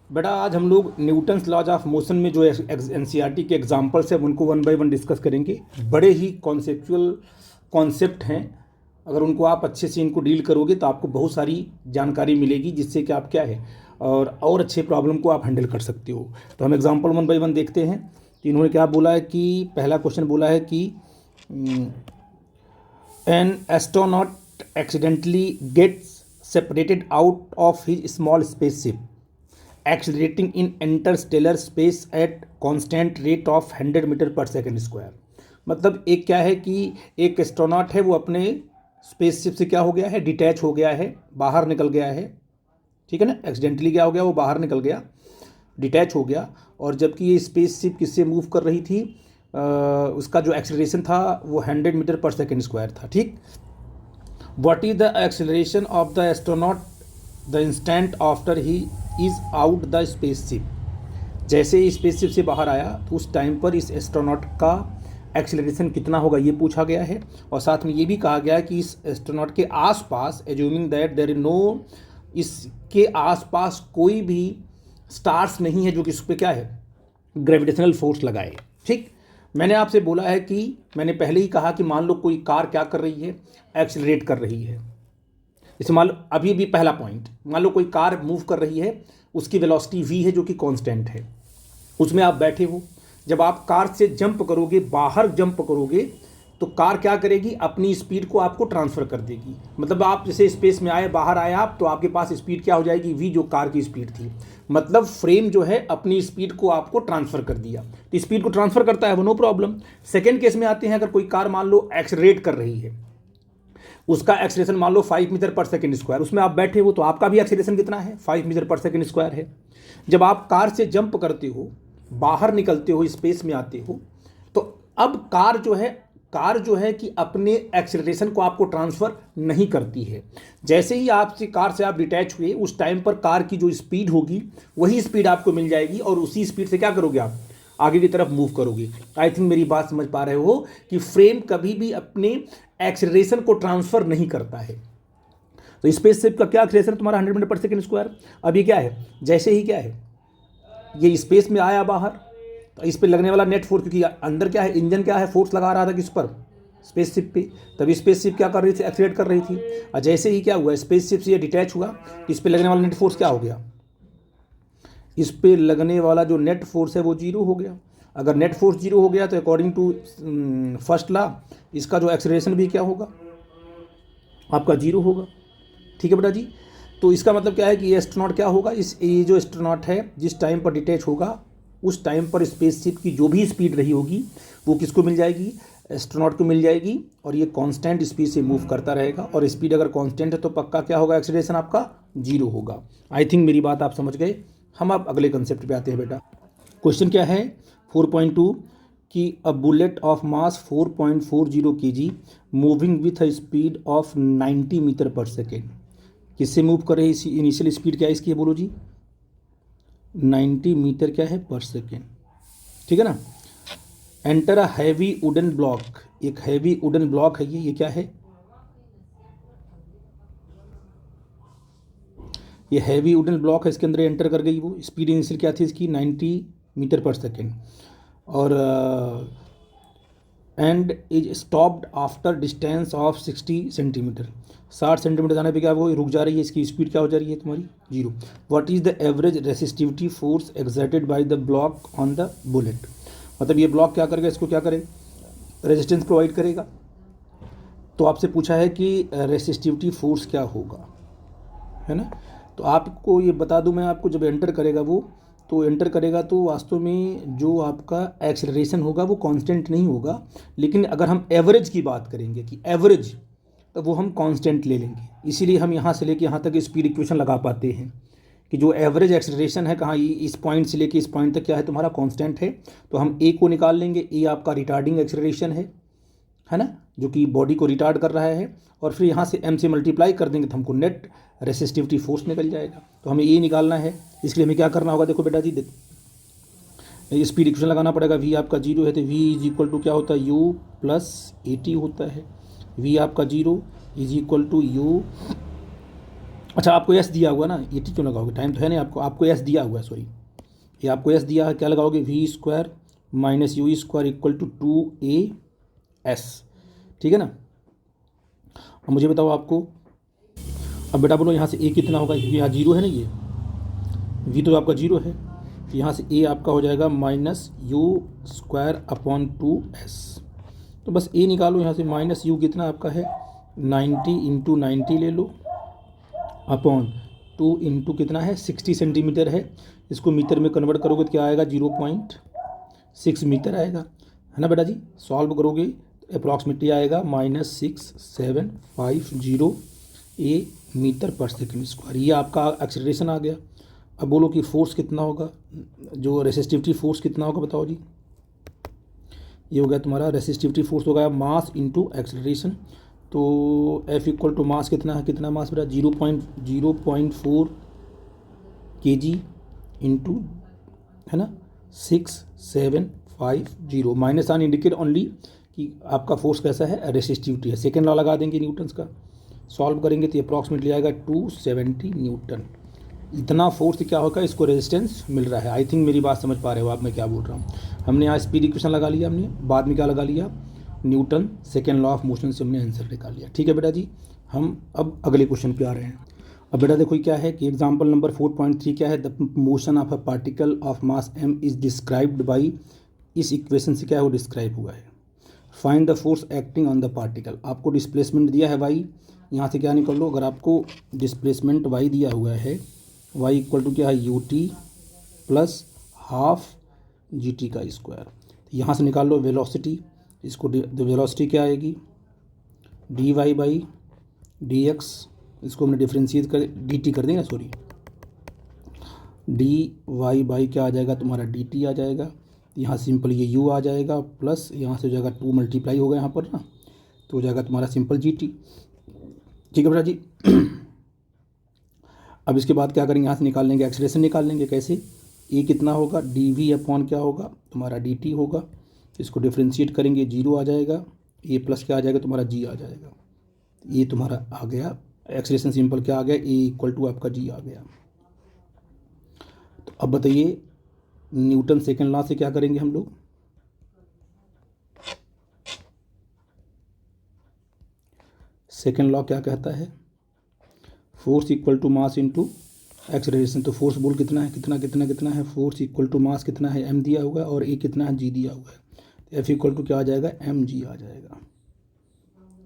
बेटा आज हम लोग न्यूटन्स लॉज ऑफ मोशन में जो एनसीईआरटी के एग्जांपल्स हैं उनको वन बाय वन डिस्कस करेंगे। बड़े ही कॉन्सेप्चुअल कॉन्सेप्ट हैं। अगर उनको आप अच्छे से इनको डील करोगे तो आपको बहुत सारी जानकारी मिलेगी, जिससे कि आप क्या है और अच्छे प्रॉब्लम को आप हैंडल कर सकते हो। तो हम एग्जांपल वन बाय वन देखते हैं। तो इन्होंने क्या बोला है कि पहला क्वेश्चन बोला है कि an astronaut accidentally gets separated out of his small spaceship accelerating in interstellar space at constant rate of 100 metre per second square. मतलब एक क्या है कि एक एस्ट्रोनॉट है, वो अपने स्पेसशिप से क्या हो गया है, डिटैच हो गया है, बाहर निकल गया है। ठीक है ना, एक्सीडेंटली क्या हो गया, वो बाहर निकल गया, डिटैच हो गया। और जबकि ये स्पेसशिप किससे मूव कर रही थी, उसका जो एक्सेलरेशन था वो 100 मीटर पर सेकेंड स्क्वायर था। ठीक, what is the acceleration of the astronaut the instant after he is out the spaceship. जैसे ही स्पेसशिप से बाहर आया तो उस टाइम पर इस एस्ट्रोनॉट का एक्सेलरेशन कितना होगा, ये पूछा गया है। और साथ में ये भी कहा गया है कि इस एस्ट्रोनॉट के आसपास, assuming that there is no, इसके आसपास कोई भी स्टार्स नहीं है जो कि उस पर क्या है, ग्रेविटेशनल फोर्स लगाए। ठीक, मैंने आपसे बोला है कि मैंने पहले ही कहा कि मान लो कोई कार क्या कर रही है, एक्सेलरेट कर रही है। जैसे मान लो अभी भी पहला पॉइंट, मान लो कोई कार मूव कर रही है, उसकी वेलोसिटी v है जो कि कांस्टेंट है, उसमें आप बैठे हो। जब आप कार से जंप करोगे, बाहर जंप करोगे, तो कार क्या करेगी, अपनी स्पीड को आपको ट्रांसफ़र कर देगी। मतलब आप जैसे स्पेस में आए, बाहर आए आप, तो आपके पास स्पीड क्या हो जाएगी, v, जो कार की स्पीड थी। मतलब फ्रेम जो है अपनी स्पीड को आपको ट्रांसफ़र कर दिया। तो स्पीड को ट्रांसफ़र करता है वो, नो प्रॉब्लम। सेकेंड केस में आते हैं, अगर कोई कार मान लो एक्सेलरेट कर रही है, उसका एक्सेलरेशन मान लो 5 मीटर पर सेकेंड स्क्वायर, उसमें आप बैठे हो तो आपका भी एक्सेलरेशन कितना है, 5 मीटर पर सेकेंड स्क्वायर है। जब आप कार से जंप करते हो, बाहर निकलते हो, स्पेस में आते हो, तो अब कार जो है कि अपने एक्सेलरेशन को आपको ट्रांसफ़र नहीं करती है। जैसे ही आपसे कार से आप डिटैच हुए, उस टाइम पर कार की जो स्पीड होगी वही स्पीड आपको मिल जाएगी, और उसी स्पीड से क्या करोगे, आप आगे की तरफ मूव करोगे। आई थिंक मेरी बात समझ पा रहे हो कि फ्रेम कभी भी अपने एक्सेलरेशन को ट्रांसफ़र नहीं करता है। तो स्पेसशिप का क्या एक्सेलरेशन तुम्हारा 100 मीटर पर सेकेंड स्क्वायर। अब ये क्या है, जैसे ही क्या है, ये स्पेस में आया बाहर, तो इस पर लगने वाला नेट फोर्स, क्योंकि अंदर क्या है, इंजन क्या है, फोर्स लगा रहा था किस पर, स्पेसशिप पे। तभी स्पेसशिप क्या कर रही थी, एक्सीलरेट कर रही थी। और जैसे ही क्या हुआ, स्पेसशिप से ये डिटैच हुआ, तो इस पर लगने वाला नेट फोर्स क्या हो गया, इस पे लगने वाला जो नेट फोर्स है वो जीरो हो गया। अगर नेट फोर्स जीरो हो गया तो अकॉर्डिंग टू फर्स्ट लॉ इसका जो एक्सेलरेशन भी क्या होगा, आपका जीरो होगा। ठीक है बेटा जी। तो इसका मतलब क्या है कि ये एस्ट्रोनॉट क्या होगा, ये जो एस्ट्रोनॉट है जिस टाइम पर डिटैच होगा, उस टाइम पर स्पेसशिप की जो भी स्पीड रही होगी वो किसको मिल जाएगी, एस्ट्रोनॉट को मिल जाएगी। और ये कांस्टेंट स्पीड से मूव करता रहेगा, और स्पीड अगर कांस्टेंट है तो पक्का क्या होगा, एक्सेलरेशन आपका जीरो होगा। आई थिंक मेरी बात आप समझ गए। हम अब अगले कंसेप्ट पे आते हैं बेटा। क्वेश्चन क्या है 4.2 कि a bullet of mass 4.40 kg moving with a speed of 90 metre per second. किससे मूव कर रही है, इनिशियल स्पीड क्या है इसकी, बोलो जी, 90 मीटर क्या है पर सेकेंड। ठीक है ना। Enter a heavy wooden block, एक हैवी वुडन ब्लॉक है ये क्या है, ये हैवी वुडन ब्लॉक है, इसके अंदर एंटर कर गई। वो स्पीड इनिशियल क्या थी इसकी, 90 मीटर पर सेकेंड। और and is stopped after distance of 60 centimetre. 60 centimetre जाने पे क्या वो रुक जा रही है, इसकी स्पीड क्या हो जा रही है तुम्हारी, zero. What is the average resistivity force exerted by the block on the bullet. मतलब ये ब्लॉक क्या करेगा, इसको क्या करेगा, रेजिस्टेंस प्रोवाइड करेगा। तो आपसे पूछा है कि रेसिस्टिविटी फोर्स क्या होगा, है ना। तो आपको ये बता दूं मैं आपको, जब एंटर करेगा वो, तो एंटर करेगा तो वास्तव में जो आपका एक्सेलरेशन होगा वो कांस्टेंट नहीं होगा। लेकिन अगर हम एवरेज की बात करेंगे कि एवरेज, तो वो हम कांस्टेंट ले लेंगे। इसीलिए हम यहाँ से लेके यहाँ तक स्पीड इक्वेशन लगा पाते हैं कि जो एवरेज एक्सेलरेशन है कहाँ, इस पॉइंट से लेके इस पॉइंट तक क्या है तुम्हारा, कांस्टेंट है। तो हम ए को निकाल लेंगे, ए आपका रिटार्डिंग एक्सेलरेशन है ना, जो कि बॉडी को रिटार्ड कर रहा है। और फिर यहाँ से m से मल्टीप्लाई कर देंगे तो हमको नेट रेसिस्टिविटी फोर्स निकल जाएगा। तो हमें ये निकालना है, इसलिए हमें क्या करना होगा, देखो बेटा जी, स्पीड इक्वेशन लगाना पड़ेगा। v आपका जीरो है तो v इज इक्वल टू क्या होता है, u प्लस AT होता है। v आपका zero is equal to u अच्छा, आपको एस दिया हुआ ना, ये टी क्यों लगाओगे, टाइम तो है नहीं आपको एस दिया हुआ है, सॉरी, ये आपको एस दिया है, क्या लगाओगे, v square minus u square equal to 2 AS, ठीक है ना। अब मुझे बताओ आपको, अब बेटा बोलो यहाँ से ए कितना होगा, क्योंकि यहाँ जीरो है ना, ये वी तो आपका जीरो है, तो यहाँ से ए आपका हो जाएगा minus u square upon 2S। तो बस ए निकालो यहाँ से, माइनस यू कितना आपका है 90 इंटू 90 ले लो, अपॉन 2 इंटू कितना है 60 सेंटीमीटर है, इसको मीटर में कन्वर्ट करोगे तो क्या आएगा 0.6 मीटर आएगा, है ना बेटा जी। सॉल्व करोगे तो अप्रॉक्सीमेटली आएगा -6750 ए मीटर पर सेकंड स्क्वायर, ये आपका एक्सेलरेशन आ गया। अब बोलो कि फोर्स कितना होगा, जो रेसिस्टिविटी फोर्स कितना होगा बताओ जी। ये हो गया तुम्हारा रेसिस्टिविटी फोर्स, हो गया मास इंटू एक्सेलरेशन। तो F इक्वल टू मास कितना है, कितना मास बेटा 0.4 kg इंटू, है ना 6750, माइनस आन इंडिकेट ओनली कि आपका फोर्स कैसा है, रेसिस्टिविटी है। सेकेंड लॉ लगा देंगे न्यूटन्स का, सॉल्व करेंगे तो ये अप्रॉक्सीमेटली आएगा 270 न्यूटन। इतना फोर्स क्या होगा, इसको रेजिस्टेंस मिल रहा है। आई थिंक मेरी बात समझ पा रहे हो आप, मैं क्या बोल रहा हूँ। हमने यहाँ स्पीड इक्वेशन लगा लिया, हमने बाद में क्या लगा लिया, Newton second law of motion से हमने आंसर निकाल लिया। ठीक है बेटा जी, हम अब अगले क्वेश्चन पे आ रहे हैं। अब बेटा देखो क्या है कि एग्जाम्पल नंबर 4.3 क्या है, the motion of a particle of mass m is described by, इस इक्वेशन से क्या है वो डिस्क्राइब हुआ है। Find the force acting on the particle, आपको डिस्प्लेसमेंट दिया है y, यहाँ से क्या निकाल लो, अगर आपको डिस्प्लेसमेंट y दिया हुआ है, y इक्वल टू क्या है ut प्लस हाफ gt का स्क्वायर, यहाँ से निकाल लो वेलोसिटी, इसको वेलोसिटी क्या आएगी dy बाई dx, इसको हमने डिफ्रेंशिएट कर dt कर देंगे, सॉरी dy बाई क्या आ जाएगा तुम्हारा dt आ जाएगा, यहाँ सिंपल ये u आ जाएगा, प्लस यहाँ से हो जाएगा 2 मल्टीप्लाई होगा यहाँ पर ना, तो हो जाएगा तुम्हारा सिंपल gt। ठीक है बेटा जी। अब इसके बाद क्या करेंगे, यहाँ से निकाल लेंगे एक्सलेशन, निकाल लेंगे कैसे, ए कितना होगा dv अपॉन क्या होगा तुम्हारा dt होगा, इसको डिफ्रेंशिएट करेंगे 0 आ जाएगा, ए प्लस क्या आ जाएगा तुम्हारा g आ जाएगा, ये तुम्हारा आ गया एक्सलेशन सिंपल क्या आ गया, ए इक्वल टू आपका g आ गया। तो अब बताइए न्यूटन सेकेंड लॉ से क्या करेंगे हम लोग, सेकेंड लॉ क्या कहता है, force equal to mass into acceleration. तो फोर्स बोल कितना है, कितना कितना कितना है, फोर्स इक्वल टू मास कितना है m दिया हुआ है, और ए कितना है g दिया हुआ है, तो F इक्वल टू क्या आ जाएगा mg आ जाएगा।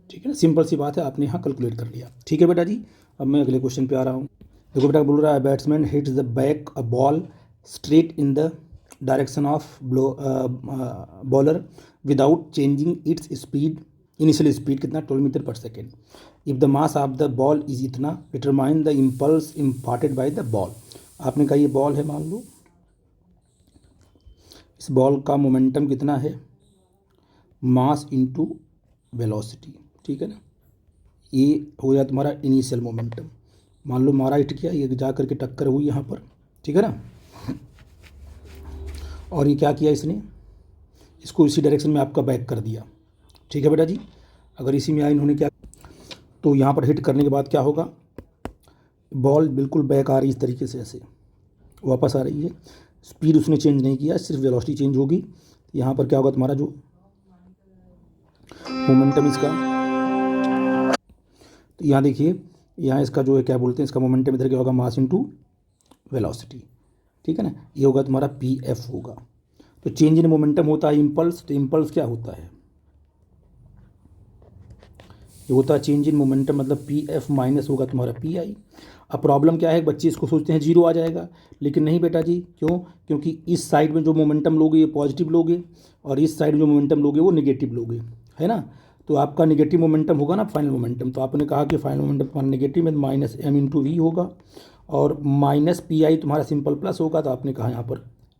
ठीक है ना, सिंपल सी बात है, आपने यहाँ कैलकुलेट कर लिया। ठीक है बेटा जी, अब मैं अगले क्वेश्चन पे आ रहा हूँ। देखो बेटा बोल रहा है batsman hits the back a ball straight in the direction of bowler without changing its speed, initial speed कितना 12 metre per second. If the mass of the ball is इतना, determine the impulse imparted by the ball. आपने कहा ये ball है, मान लो इस ball का momentum कितना है, मास इनटू वेलोसिटी, ठीक है ना, ये हो जाए तुम्हारा इनिशियल मोमेंटम। मान लो मारा हिट किया, ये जा करके टक्कर हुई यहाँ पर, ठीक है ना, और ये क्या किया इसने, इसको इसी डायरेक्शन में आपका बैक कर दिया। ठीक है बेटा जी, अगर इसी में आया इन्होंने क्या, तो यहाँ पर हिट करने के बाद क्या होगा, बॉल बिल्कुल बैक आ रही है इस तरीके से, ऐसे वापस आ रही है, स्पीड उसने चेंज नहीं किया, सिर्फ वेलोसिटी चेंज होगी। यहाँ पर क्या होगा तुम्हारा जो मोमेंटम इसका, तो यहाँ देखिए, यहाँ इसका जो है क्या बोलते हैं, इसका मोमेंटम इधर क्या होगा, मास इनटू वेलोसिटी, ठीक है ना, ये होगा तुम्हारा pf होगा। तो चेंज इन मोमेंटम होता है इम्पल्स, तो इम्पल्स क्या होता है, ये होता है चेंज इन मोमेंटम, मतलब pf माइनस होगा तुम्हारा pi। अब प्रॉब्लम क्या है, बच्चे इसको सोचते हैं 0 आ जाएगा, लेकिन नहीं बेटा जी, क्यों, क्योंकि इस साइड में जो मोमेंटम लोगे ये पॉजिटिव लोगे, और इस साइड में जो मोमेंटम लोगे वो नेगेटिव लोगे, है ना। तो आपका नेगेटिव मोमेंटम होगा ना फाइनल मोमेंटम, तो आपने कहा कि फाइनल मोमेंटम नेगेटिव में माइनस m इंटू वी होगा, और माइनस pi तुम्हारा सिंपल प्लस होगा, तो आपने कहा यहाँ पर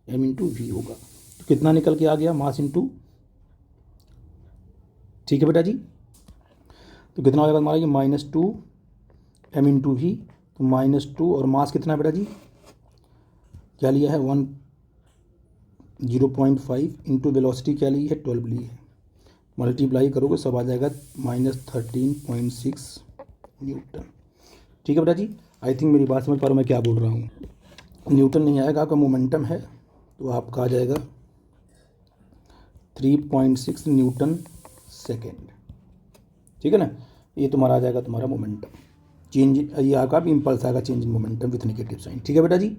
m इंटू वी होगा। तो कितना निकल के आ गया, मास इंटू, ठीक है बेटा जी, तो कितना हो जाएगा हमारा ये -2 m इंटू वी, तो -2, और मास कितना है बेटा जी, क्या लिया है 0.5 इंटू वेलोसिटी क्या ली है 12 ली है, मल्टीप्लाई करोगे सब आ जाएगा -13.6 न्यूटन। ठीक है बेटा जी, आई थिंक मेरी बात समझ पा रहे हो मैं क्या बोल रहा हूँ। न्यूटन नहीं आएगा, आपका मोमेंटम है तो आपका आ जाएगा 3.6 न्यूटन सेकेंड। ठीक है ना, ये तुम्हारा आ जाएगा तुम्हारा मोमेंटम चेंज, ये आपका इम्पल्स आएगा change in momentum with negative sign. ठीक है बेटा जी।